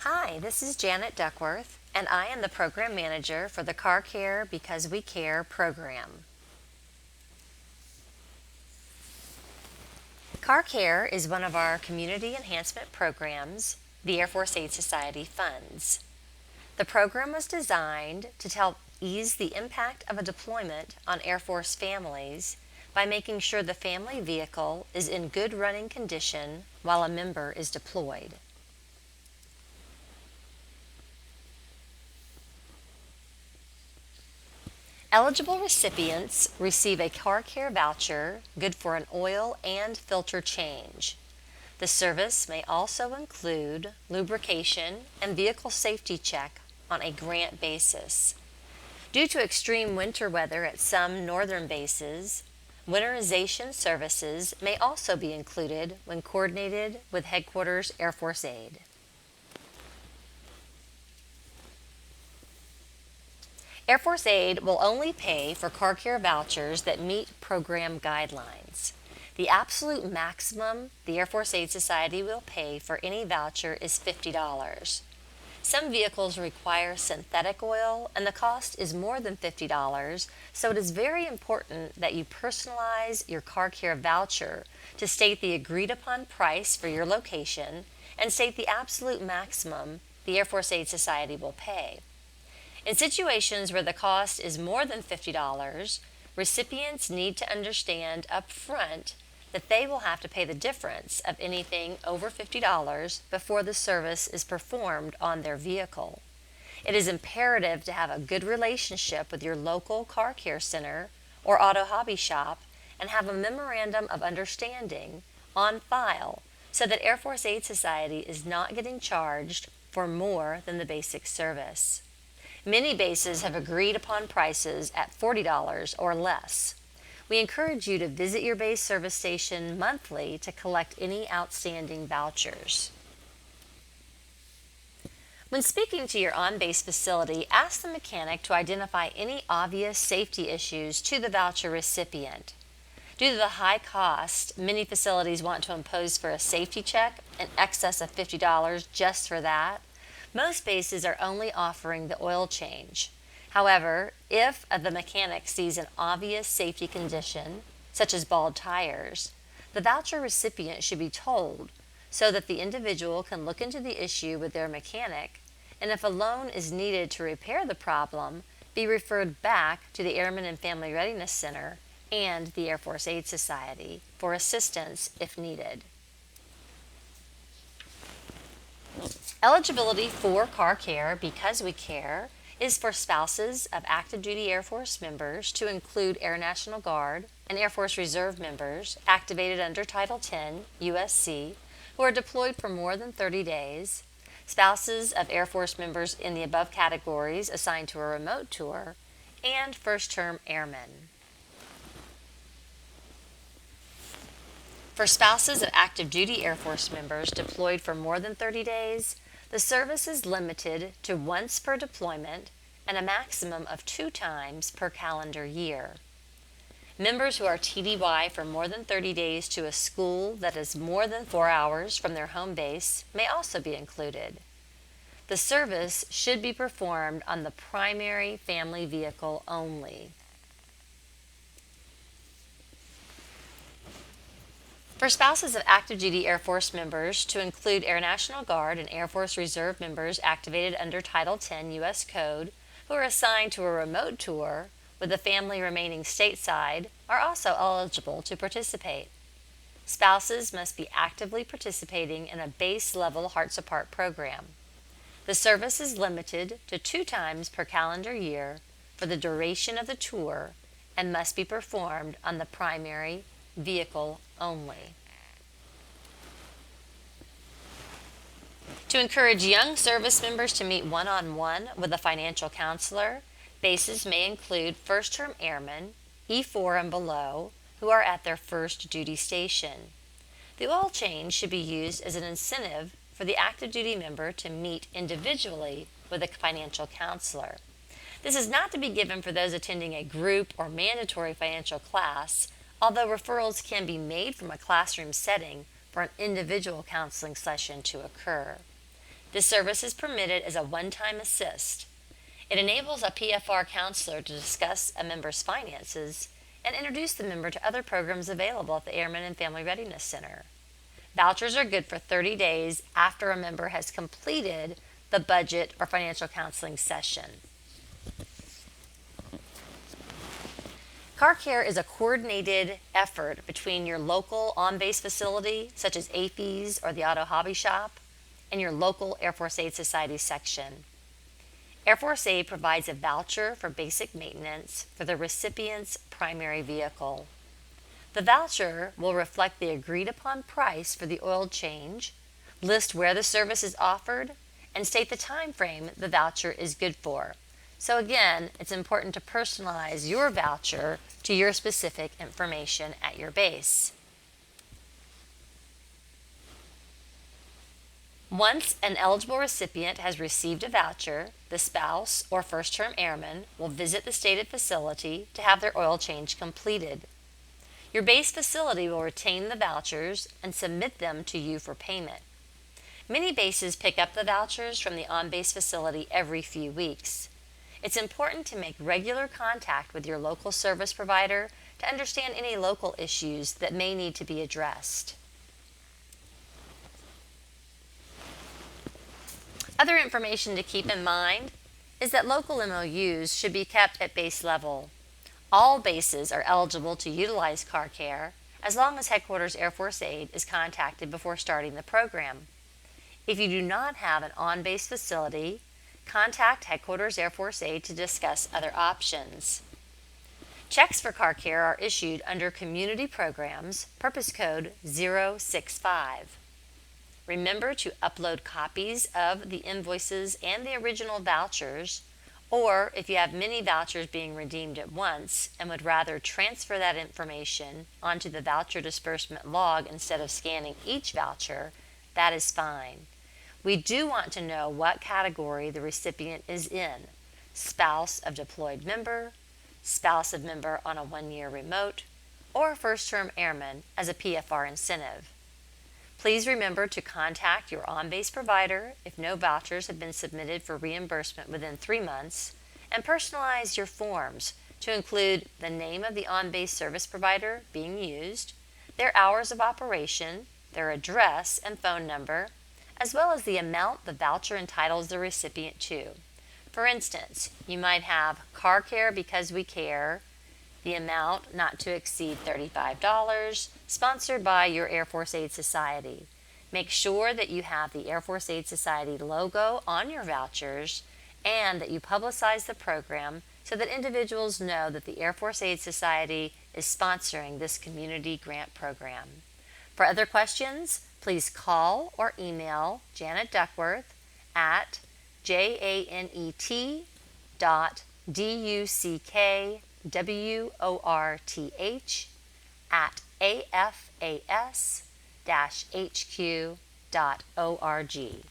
Hi, this is Janet Duckworth, and I am the Program Manager for the Car Care Because We Care program. Car Care is one of our community enhancement programs the Air Force Aid Society funds. The program was designed to help ease the impact of a deployment on Air Force families by making sure the family vehicle is in good running condition while a member is deployed. Eligible recipients receive a car care voucher good for an oil and filter change. The service may also include lubrication and vehicle safety check on a grant basis. Due to extreme winter weather at some northern bases, winterization services may also be included when coordinated with Headquarters Air Force Aid. Air Force Aid will only pay for car care vouchers that meet program guidelines. The absolute maximum the Air Force Aid Society will pay for any voucher is $50. Some vehicles require synthetic oil, and the cost is more than $50, so it is very important that you personalize your car care voucher to state the agreed upon price for your location and state the absolute maximum the Air Force Aid Society will pay. In situations where the cost is more than $50, recipients need to understand up front that they will have to pay the difference of anything over $50 before the service is performed on their vehicle. It is imperative to have a good relationship with your local car care center or auto hobby shop and have a memorandum of understanding on file so that Air Force Aid Society is not getting charged for more than the basic service. Many bases have agreed upon prices at $40 or less. We encourage you to visit your base service station monthly to collect any outstanding vouchers. When speaking to your on-base facility, ask the mechanic to identify any obvious safety issues to the voucher recipient. Due to the high cost many facilities want to impose for a safety check in excess of $50 just for that, most bases are only offering the oil change. However, if the mechanic sees an obvious safety condition, such as bald tires, the voucher recipient should be told so that the individual can look into the issue with their mechanic, and if a loan is needed to repair the problem, be referred back to the Airmen and Family Readiness Center and the Air Force Aid Society for assistance if needed. Eligibility for car care because we care is for spouses of active duty Air Force members to include Air National Guard and Air Force Reserve members activated under Title 10 USC who are deployed for more than 30 days, spouses of Air Force members in the above categories assigned to a remote tour, and first-term airmen. For spouses of active duty Air Force members deployed for more than 30 days, the service is limited to once per deployment and a maximum of 2 times per calendar year. Members who are TDY for more than 30 days to a school that is more than 4 hours from their home base may also be included. The service should be performed on the primary family vehicle only. For spouses of active duty Air Force members to include Air National Guard and Air Force Reserve members activated under Title 10 U.S. Code who are assigned to a remote tour with the family remaining stateside are also eligible to participate. Spouses must be actively participating in a base level Hearts Apart program. The service is limited to 2 times per calendar year for the duration of the tour and must be performed on the primary vehicle only. To encourage young service members to meet one-on-one with a financial counselor, bases may include first-term airmen, E4 and below, who are at their first duty station. The oil change should be used as an incentive for the active duty member to meet individually with a financial counselor. This is not to be given for those attending a group or mandatory financial class, although referrals can be made from a classroom setting for an individual counseling session to occur. This service is permitted as a one-time assist. It enables a PFR counselor to discuss a member's finances and introduce the member to other programs available at the Airmen and Family Readiness Center. Vouchers are good for 30 days after a member has completed the budget or financial counseling session. Car Care is a coordinated effort between your local on-base facility, such as AAFES or the Auto Hobby Shop, and your local Air Force Aid Society section. Air Force Aid provides a voucher for basic maintenance for the recipient's primary vehicle. The voucher will reflect the agreed-upon price for the oil change, list where the service is offered, and state the time frame the voucher is good for. So again, it's important to personalize your voucher to your specific information at your base. Once an eligible recipient has received a voucher, the spouse or first-term airman will visit the stated facility to have their oil change completed. Your base facility will retain the vouchers and submit them to you for payment. Many bases pick up the vouchers from the on-base facility every few weeks. It's important to make regular contact with your local service provider to understand any local issues that may need to be addressed. Other information to keep in mind is that local MOUs should be kept at base level. All bases are eligible to utilize Car Care as long as Headquarters Air Force Aid is contacted before starting the program. If you do not have an on-base facility, contact Headquarters Air Force Aid to discuss other options. Checks for Car Care are issued under Community Programs, Purpose Code 065. Remember to upload copies of the invoices and the original vouchers, or if you have many vouchers being redeemed at once and would rather transfer that information onto the voucher disbursement log instead of scanning each voucher, that is fine. We do want to know what category the recipient is in: spouse of deployed member, spouse of member on a 1-year remote, or first-term airman as a PFR incentive. Please remember to contact your on-base provider if no vouchers have been submitted for reimbursement within 3 months, and personalize your forms to include the name of the on-base service provider being used, their hours of operation, their address and phone number, as well as the amount the voucher entitles the recipient to. For instance, you might have Car Care Because We Care, the amount not to exceed $35, sponsored by your Air Force Aid Society. Make sure that you have the Air Force Aid Society logo on your vouchers and that you publicize the program so that individuals know that the Air Force Aid Society is sponsoring this community grant program. For other questions, please call or email Janet Duckworth at janet.duckworth@afas-hq.org.